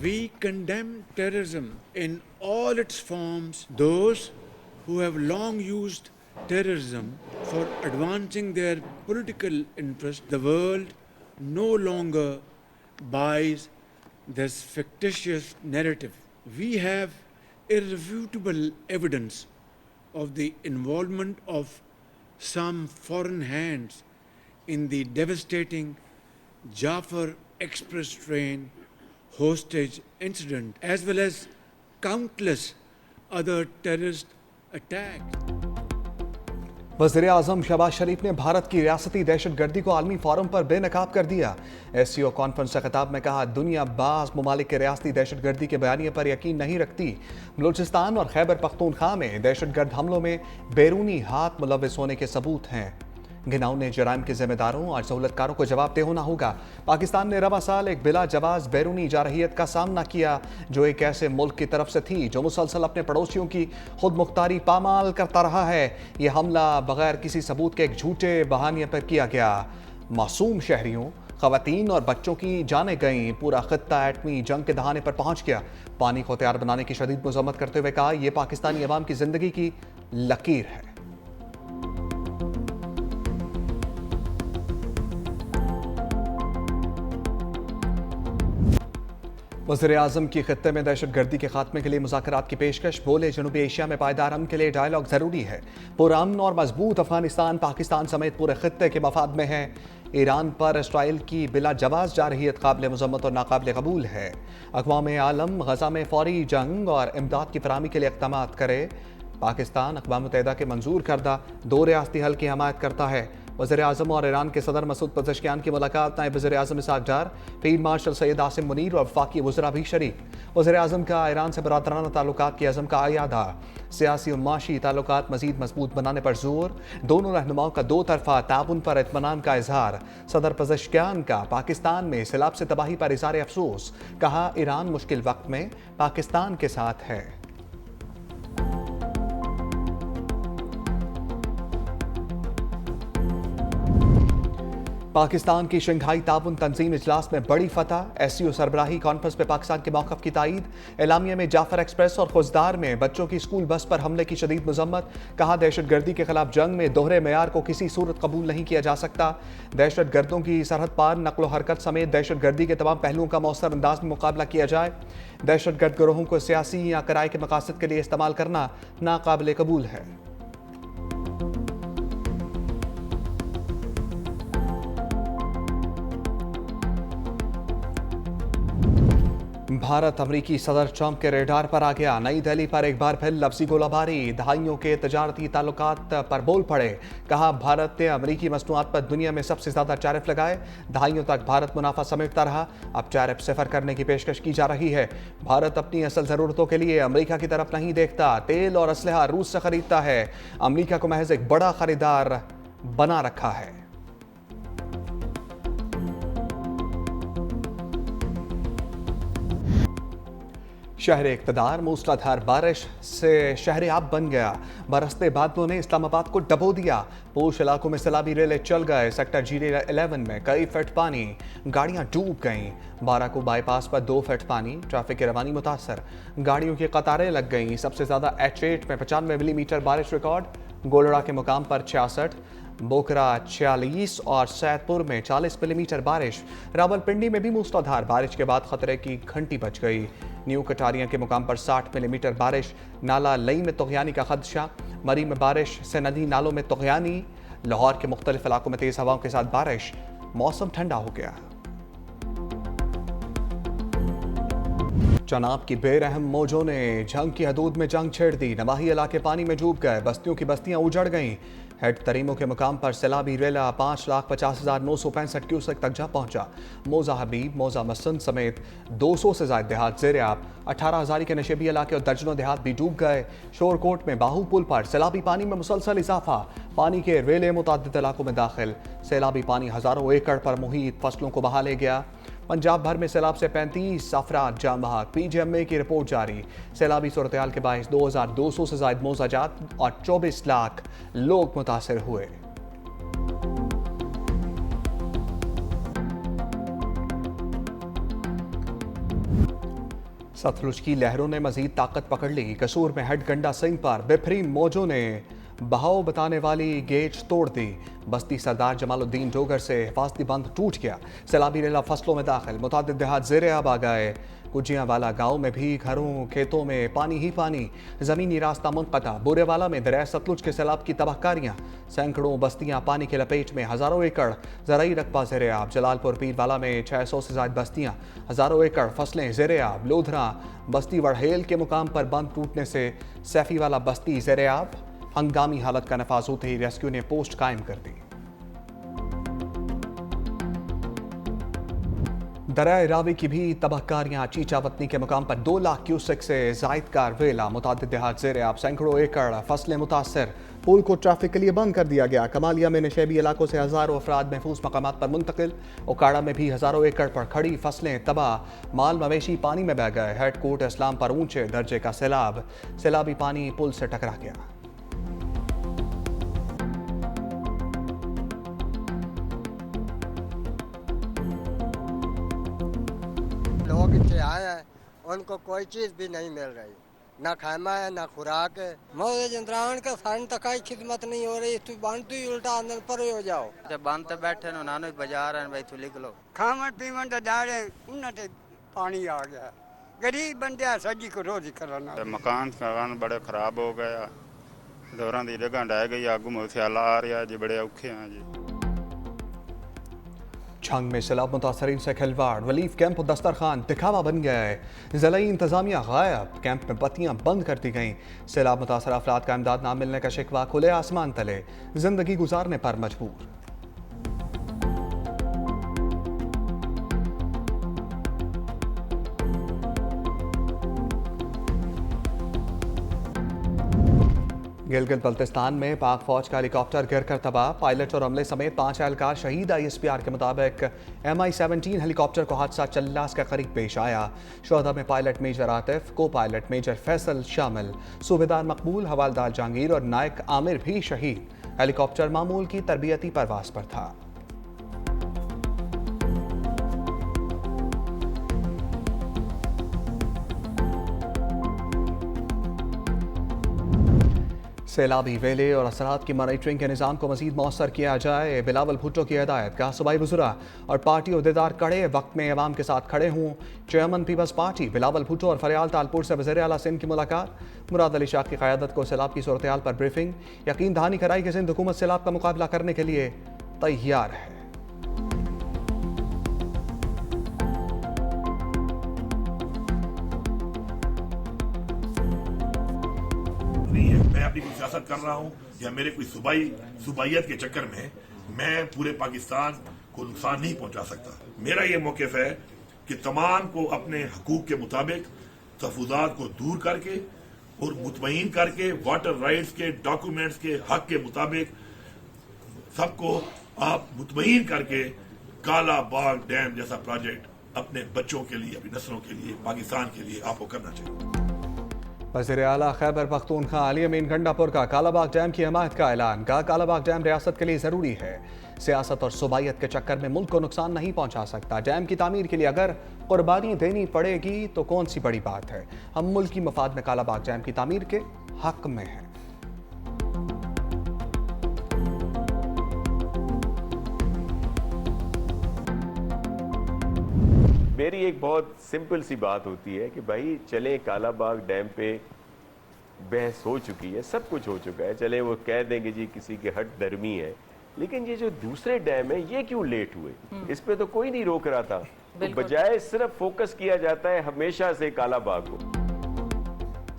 We condemn terrorism in all its forms. Those who have long used terrorism for advancing their political interests, the world no longer buys this fictitious narrative. We have irrefutable evidence of the involvement of some foreign hands in the devastating Jafar Express train hostage incident, as well as countless other terrorist attacks. वज़ीर आज़म शहबाज शरीफ ने भारत की रियासती दहशतगर्दी को आलमी forum पर बेनकाब कर दिया। SCO कॉन्फ्रेंस से खिताब में कहा, दुनिया बाज़ ममालिक के रियासती दहशतगर्दी के बयानिए पर यकीन नहीं रखती। बलूचिस्तान और खैबर पख्तूनख्वा में दहशतगर्द हमलों में बैरूनी हाथ मुलव्वस होने के सबूत हैं। घिनौने जराइम के जिम्मेदारों और सहूलतकारों को जवाबदेह होना होगा। पाकिस्तान ने रवा साल एक बिला जवाज बैरूनी जारहियत का सामना किया जो एक ऐसे मुल्क की तरफ से थी जो मुसलसल अपने पड़ोसियों की खुद मुख्तारी पामाल करता रहा है। यह हमला बगैर किसी सबूत के एक झूठे बहाने पर किया गया। मासूम शहरियों, खवातीन और बच्चों की जानें गईं। पूरा खित्ता एटमी जंग के दहाने पर पहुंच गया। पानी को तैयार बनाने की शदीद मजम्मत करते हुए कहा, यह पाकिस्तानी अवाम की जिंदगी की लकीर है। वज़ीर आज़म की खित्ते में दहशतगर्दी के खात्मे के लिए मुज़ाकरात की पेशकश। बोले, जनूबी एशिया में पायदार अमन के लिए डायलॉग ज़रूरी है। पुरअमन और मजबूत अफगानिस्तान पाकिस्तान समेत पूरे खित्ते के मफाद में है। ईरान पर इसराइल की बिला जवाज़ जारहियत काबिल मज़म्मत और नाकाबिल कबूल है। अक़वाम आलम गज़ा में फ़ौरी जंग और इमदाद की फराहमी के लिए इक़दामात करे। पाकिस्तान अक़वाम मुत्तहिदा के मंजूर करदा 2 रियासती हल की हमायत करता है। वज़ीर आज़म और ईरान के सदर मसूद पज़ेश्कियान की मुलाकात। नायब वज़ीर आज़म इसहाक़ डार, फील्ड मार्शल सैयद आसिम मुनीर और वफ़ाक़ी वज़रा भी शरीक। वज़ीर आज़म का ईरान से बरादराना ताल्लुकात की अज़म का इयादा। सियासी और माशी ताल्लुकात मज़ीद मजबूत बनाने पर जोर। दोनों रहनुमाओं का 2 तरफ़ा ताउन पर इत्मीनान का इजहार। सदर पज़ेश्कियान का पाकिस्तान में सैलाब से तबाही पर इज़हार अफसोस। कहा, ईरान मुश्किल वक्त में पाकिस्तान के साथ है। पाकिस्तान की शंघाई ताउन तंजीम इजलास में बड़ी फतह। SCO सरबराही कॉन्फ्रेंस में पाकिस्तान के मौक़िफ़ की तायीद। एलामिया में जाफर एक्सप्रेस और खुजदार में बच्चों की स्कूल बस पर हमले की शदीद मजम्मत। कहा, दहशतगर्दी के खिलाफ जंग में दोहरे मेयार को किसी सूरत कबूल नहीं किया जा सकता। दहशतगर्दों की सरहद पार नकलो हरकत समेत दहशतगर्दी के तमाम पहलुओं का मौसर अंदाज में मुकाबला किया जाए। दहशतगर्द गिरोहों को सियासी या किराए के मकासद के लिए इस्तेमाल करना नाकाबिल कबूल है। भारत अमरीकी सदर ट्रंप के रेडार पर आ गया। नई दिल्ली पर एक बार फिर लफ्जी गोलाबारी। दहाइयों के तजारती ताल्लुकात पर बोल पड़े। कहा, भारत ने अमरीकी मसनूआत पर दुनिया में सबसे ज्यादा टैरिफ लगाए। दहाइयों तक भारत मुनाफा समेटता रहा। अब टैरिफ सिफर करने की पेशकश की जा रही है। भारत अपनी असल जरूरतों के लिए अमरीका की तरफ नहीं देखता। तेल और असलहा रूस से खरीदता है। अमरीका को महज एक बड़ा खरीदार बना रखा है। शहर इक़्तिदार मूसलाधार बारिश से शहर आब बन गया। बरसते बादलों ने इस्लामाबाद को डबो दिया। पोश इलाकों में सैलाबी रेले चल गए। सेक्टर G11 में कई फीट पानी, गाड़ियां डूब गईं। बाराको बाईपास पर 2 फीट पानी, ट्रैफिक की रवानी मुतासर, गाड़ियों की कतारें लग गईं। सबसे ज्यादा H8 में 95 मिलीमीटर बारिश रिकॉर्ड। गोलड़ा के मुकाम पर 66, बोकरा 46 और सैदपुर में 40 मिलीमीटर बारिश। रावलपिंडी में भी मूसलाधार बारिश के बाद खतरे की घंटी बज गई। न्यू कटारिया के मुकाम पर 60 मिलीमीटर बारिश। नाला लई में तुग़यानी का खदशा। मरी में बारिश से नदी नालों में तुग़यानी। लाहौर के मुख्तलिफ इलाकों में तेज हवाओं के साथ बारिश। मौसम ठंडा हो गया। चनाब की बेरहम मौजों ने जंग की हदूद में जंग छेड़ दी। नवाही इलाके पानी में डूब गए। बस्तियों की बस्तियां उजड़ गईं। हेड तरीमों के मुकाम पर सैलाबी रेला 5,50,965 क्यूसेक तक जा पहुंचा। मौजा हबीब, मौजा मसन समेत 200 से ज्यादा देहात ज़ेर आब। 18,000 के नशेबी इलाके और दर्जनों देहात भी डूब गए। शोरकोट में बाहू पुल पर सैलाबी पानी में मुसलसल इजाफा। पानी के रेले मुतादिद इलाकों में दाखिल। सैलाबी पानी हजारों एकड़ पर मुहित फसलों को बहा ले गया। पंजाब भर में सैलाब से 35 अफराद जाँ बहक। PGMA की रिपोर्ट जारी। सैलाबी सूरत-ए-हाल के बायस 2,200 से ज्यादा मौजाजात और 24 लाख लोग मुतासर हुए। सतलुज की लहरों ने मजीद ताकत पकड़ ली। कसूर में हेड गंडा सिंह पर बेफरीन मौजों ने बहाव बताने वाली गेज तोड़ दी। बस्ती सरदार जमालुद्दीन डोगर से हिफाजती बंद टूट गया। सैलाबी रेला फसलों में दाखिल, मुतादिद देहात ज़ेर आब आ गए। कुजियावाला गांव में भी घरों खेतों में पानी ही पानी, ज़मीनी रास्ता मुनक़ता। बोरेवाला में दरिया सतलुज के सैलाब की तबाहकारियाँ, सैकड़ों बस्तियाँ पानी के लपेट में, हज़ारों एकड़ ज़राई रकबा ज़ेर आब। जलालपुर पीरवाला में 600 से ज़ायद बस्तियाँ, हज़ारों एकड़ फसलें ज़ेर आब। लोधरा बस्ती वड़हेल के मुकाम पर बंद टूटने से सैफी वाला बस्ती ज़ेर आब। हंगामी हालत का नफाज होते ही रेस्क्यू ने पोस्ट कायम कर दी। दरिया रावी की भी तबाहकारियां, चीचावतनी के मुकाम पर 2 लाख क्यूसेक से जायद का वेला, मुतादिद देहात ज़ेर आब। सैकड़ों एकड़ फसलें मुतासर। पुल को ट्रैफिक के लिए बंद कर दिया गया। कमालिया में नशेबी इलाकों से हज़ारों अफराद महफूज मकामात पर मुंतकिल। ओकाड़ा में भी हज़ारों एकड़ पर खड़ी फसलें तबाह, माल मवेशी पानी में बह गए। हेड कोर्ट इस्लाम पर ऊंचे दर्जे का सैलाब, सैलाबी पानी पुल से टकरा गया। लोग इतने आए हैं, उनको कोई चीज़ भी नहीं मिल रही, ना खाना है ना खुराक है। मोदी जिंद्रान का सान तक ही खिदमत नहीं हो रही, तू बंद ही उल्टा अंदर पर हो जाओ। जब बंद तो बैठे नो नानो बाजार है भाई, तू लिख लो। खावन पीवन तो डाले उन्हें पानी आ गया। गरीब बंदे सजी को रोज करना। मकान बड़े खराब हो गया, दौरान की जगह ढह गई, आगू में सियाला आ रहा जी, बड़े औखे हैं जी। छंग में सैलाब मुतासरीन से खिलवाड़, वलीफ कैंप और दस्तरखान दिखावा बन गया है। ज़िलाई इंतजामिया गायब, कैंप में बत्तियां बंद कर दी गईं। सैलाब मुतासर अफराद का इमदाद ना मिलने का शिकवा, खुले आसमान तले जिंदगी गुजारने पर मजबूर। गिलगित बल्तिस्तान में पाक फौज का हेलीकॉप्टर गिरकर तबाह, पायलट और अमले समेत 5 एहलकार शहीद। ISPR के मुताबिक MI-17 हेलीकॉप्टर को हादसा चल्लास के करीब पेश आया। शोहदा में पायलट मेजर आतिफ, को पायलट मेजर फैसल शामिल, सूबेदार मकबूल, हवालदार जहांगीर और नायक आमिर भी शहीद। हेलीकॉप्टर मामूल की तरबियती परवाज पर था। सैलाबी वेले और असरात की मॉनिटरिंग के निज़ाम को मज़ीद मौसर किया जाए, बिलावल भुट्टो की हिदायत। कहा सूबाई वज़रा और पार्टी अहदेदार कड़े वक्त में अवाम के साथ खड़े हों। Chairman peoples party Bilawal Bhutto और फरियाल तालपुर से वज़ीर आला सिंध की मुलाकात। मुराद अली शाह की क़यादत को सैलाब की सूरत हाल पर ब्रीफिंग। यकीन दहानी कराई कि सिंध हुकूमत सैलाब का मुकाबला करने के लिए तैयार है। मैं अपनी कोई सियासत कर रहा हूँ या मेरे कोई सुबाइयत के चक्कर में मैं पूरे पाकिस्तान को नुकसान नहीं पहुंचा सकता। मेरा ये मौक़िफ़ है कि तमाम को अपने हकूक के मुताबिक तहफ़्फ़ुज़ात को दूर करके और मुतमईन करके वाटर राइट्स के डॉक्यूमेंट्स के हक के मुताबिक सबको आप मुतमईन करके काला बाग डैम जैसा प्रोजेक्ट अपने बच्चों के लिए, अपनी नस्लों के लिए, पाकिस्तान के लिए आपको करना चाहिए। वज़ीर आला खैबर पख्तूनख्वा अली अमीन गंडापुर का कालाबाग डैम की हमायत का ऐलान। कहा कालाबाग डैम रियासत के लिए ज़रूरी है, सियासत और सूबाइयत के चक्कर में मुल्क को नुकसान नहीं पहुंचा सकता। डैम की तामीर के लिए अगर कुर्बानी देनी पड़ेगी तो कौन सी बड़ी बात है। हम मुल्क की मफाद में कालाबाग डैम की तामीर के हक में हैं। मेरी एक बहुत सिंपल सी बात होती है कि भाई चले कालाबाग डैम पे बहस हो चुकी है, सब कुछ हो चुका है, चले वो कह देंगे जी किसी के हट दरमी है, लेकिन ये जो दूसरे डैम है ये क्यों लेट हुए, इस पे तो कोई नहीं रोक रहा था। तो बजाय सिर्फ फोकस किया जाता है हमेशा से कालाबाग को।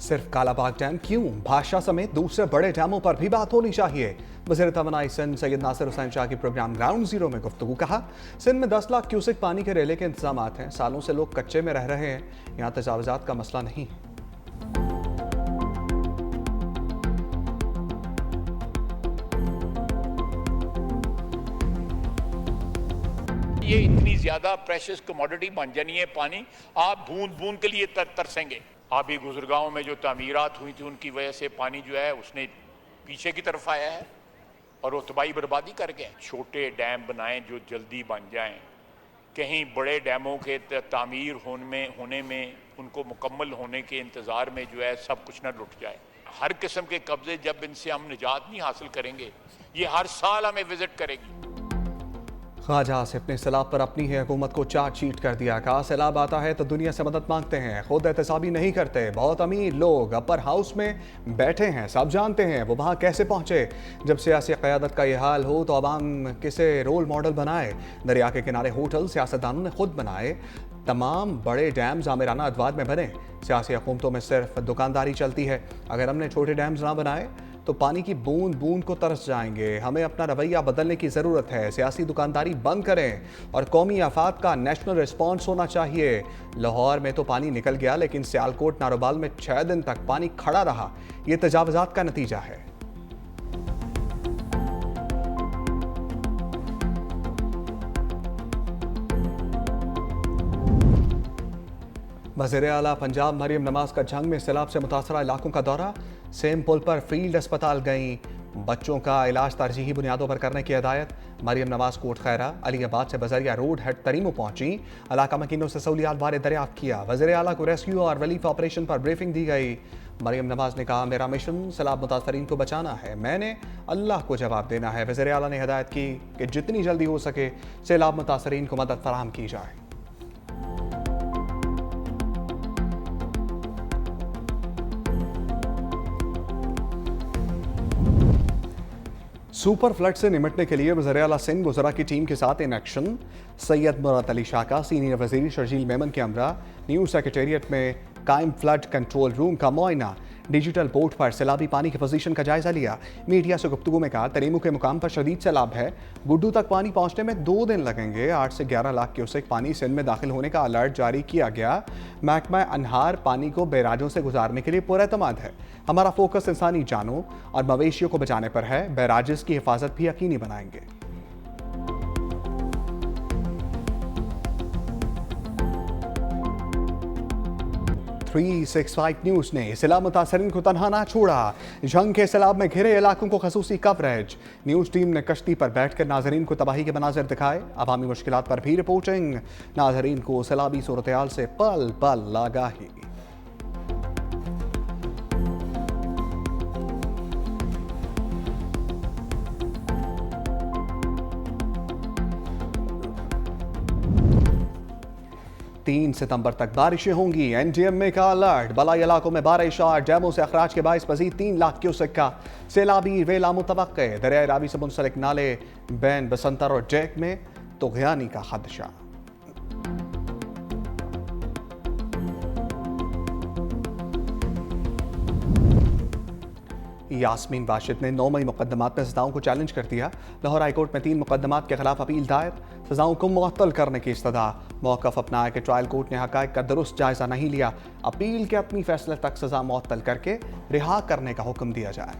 सिर्फ कालाबाग डैम क्यों, भाषा समेत दूसरे बड़े डैमों पर भी बात होनी चाहिए। वज़ीर तवानाई सिंध सैयद नासिर हुसैन शाह की प्रोग्राम ग्राउंड जीरो में गुफ्तगू। कहा सिंध में 10 लाख क्यूसेक पानी के रेले के इंतजाम हैं, सालों से लोग कच्चे में रह रहे हैं, यहाँ तजावुजात का मसला नहीं है। ये इतनी ज्यादा प्रेशियस कमोडिटी बन जानी है पानी, आप बूंद बूंद के लिए तरसेंगे। आबी गुजरगांव में जो तामीरात हुई थी उनकी वजह से पानी जो है उसने पीछे की तरफ आया है और वो तबाही बर्बादी कर गए। छोटे डैम बनाएं जो जल्दी बन जाएं, कहीं बड़े डैमों के तामीर होने में उनको मुकम्मल होने के इंतज़ार में जो है सब कुछ ना लुट जाए। हर किस्म के कब्जे जब इनसे हम निजात नहीं हासिल करेंगे, ये हर साल हमें विजिट करेगी। ख्वाजा आसिफ ने सैलाब पर अपनी ही हुकूमत को चार्जशीट कर दिया। कहा सैलाब आता है तो दुनिया से मदद मांगते हैं, खुद एहतसाबी नहीं करते। बहुत अमीर लोग अपर हाउस में बैठे हैं, सब जानते हैं वो वहाँ कैसे पहुँचे। जब सियासी क़यादत का यह हाल हो तो अवाम किसे रोल मॉडल बनाए। दरिया के किनारे होटल सियासतदानों ने खुद बनाए, तमाम बड़े डैम्स आमिराना अदवार में बने। सियासी हुकूमतों में सिर्फ दुकानदारी चलती है। अगर हमने छोटे डैम्स ना बनाए तो पानी की बूंद बूंद को तरस जाएंगे। हमें अपना रवैया बदलने की ज़रूरत है। सियासी दुकानदारी बंद करें और कौमी आफात का नेशनल रिस्पॉन्स होना चाहिए। लाहौर में तो पानी निकल गया, लेकिन सियालकोट नारोबाल में 6 दिन तक पानी खड़ा रहा। ये तजावुज़ात का नतीजा है। वज़ीर आला पंजाब मरियम नवाज का जंग में सैलाब से मुतासरा इलाकों का दौरा। सेम पुल पर फील्ड अस्पताल गईं। बच्चों का इलाज तरजीही बुनियादों पर करने की हिदायत। मरियम नवाज कोट खैरा अलीबाद से बजरिया रोड हेड तरीमो पहुंची। इलाका मकीनों से सहूलियात बारे दरियाफ्त किया। वज़ीर आला को रेस्क्यू और रिलीफ ऑपरेशन पर ब्रीफिंग दी गई। मरियम नवाज ने कहा, मेरा मिशन सैलाब मुतासरीन को बचाना है, मैंने अल्लाह को जवाब देना है। वज़ीर आला ने हिदायत की कि जितनी जल्दी हो सके सैलाब मुतासरीन को मदद फराहम की जाए। सुपर फ्लड से निपटने के लिए वज़ीर आला सिंध वज़रा की टीम के साथ इन एक्शन। सैयद मुराद अली शाह का सीनियर वज़ीर शर्जील मेमन के हमरा न्यू सेक्रेटेरिएट में कायम फ्लड कंट्रोल रूम का मुआयना। डिजिटल बोर्ड पर सैलाबी पानी की पोजीशन का जायजा लिया। मीडिया से गुफ्तगू में कहा, तरीमू के मुकाम पर शदीद सैलाब है, गुड्डू तक पानी पहुंचने में 2 दिन लगेंगे। 8 से 11 लाख क्यूसेक पानी सिंध में दाखिल होने का अलर्ट जारी किया गया। महकमा अनहार पानी को बैराजों से गुजारने के लिए पुरएतमाद है। हमारा फोकस इंसानी जानों और मवेशियों को बचाने पर है। बैराजेस की हिफाजत भी यकीनी बनाएंगे। 365 न्यूज़ ने सैलाब मुतासरीन को तनहा ना छोड़ा। जंग के सैलाब में घिरे इलाकों को खसूसी कवरेज। न्यूज़ टीम ने कश्ती पर बैठकर नाजरीन को तबाही के मनाजिर दिखाए। अवामी मुश्किलात पर भी रिपोर्टिंग। नाजरीन को सैलाबी सूरत-ए-हाल से पल पल आगाही। तीन सितंबर तक बारिशें होंगी। NDMA का अलर्ट। बलाई इलाकों में बारिश और डैमों से अखराज के बायस मजीद 3 लाख क्यूसेक का सैलाबी वेला मुतवक्के। दरियाए रावी से मुंसलिक नाले बैन बसंतर और जैक में तुग़यानी का खदशा। यास्मीन वाशिद ने 9 मई मुकदमात में सजाओं को चैलेंज कर दिया। लाहौर हाईकोर्ट में 3 मुकदमात के खिलाफ अपील दायर। सजाओं को मुअत्तल करने की इस्तदा। मौक़िफ़ अपनाया कि ट्रायल कोर्ट ने हक़ाइक़ का दुरुस्त जायज़ा नहीं लिया। अपील के अपनी फैसले तक सजा मुअत्तल करके रिहा करने का हुक्म दिया जाए।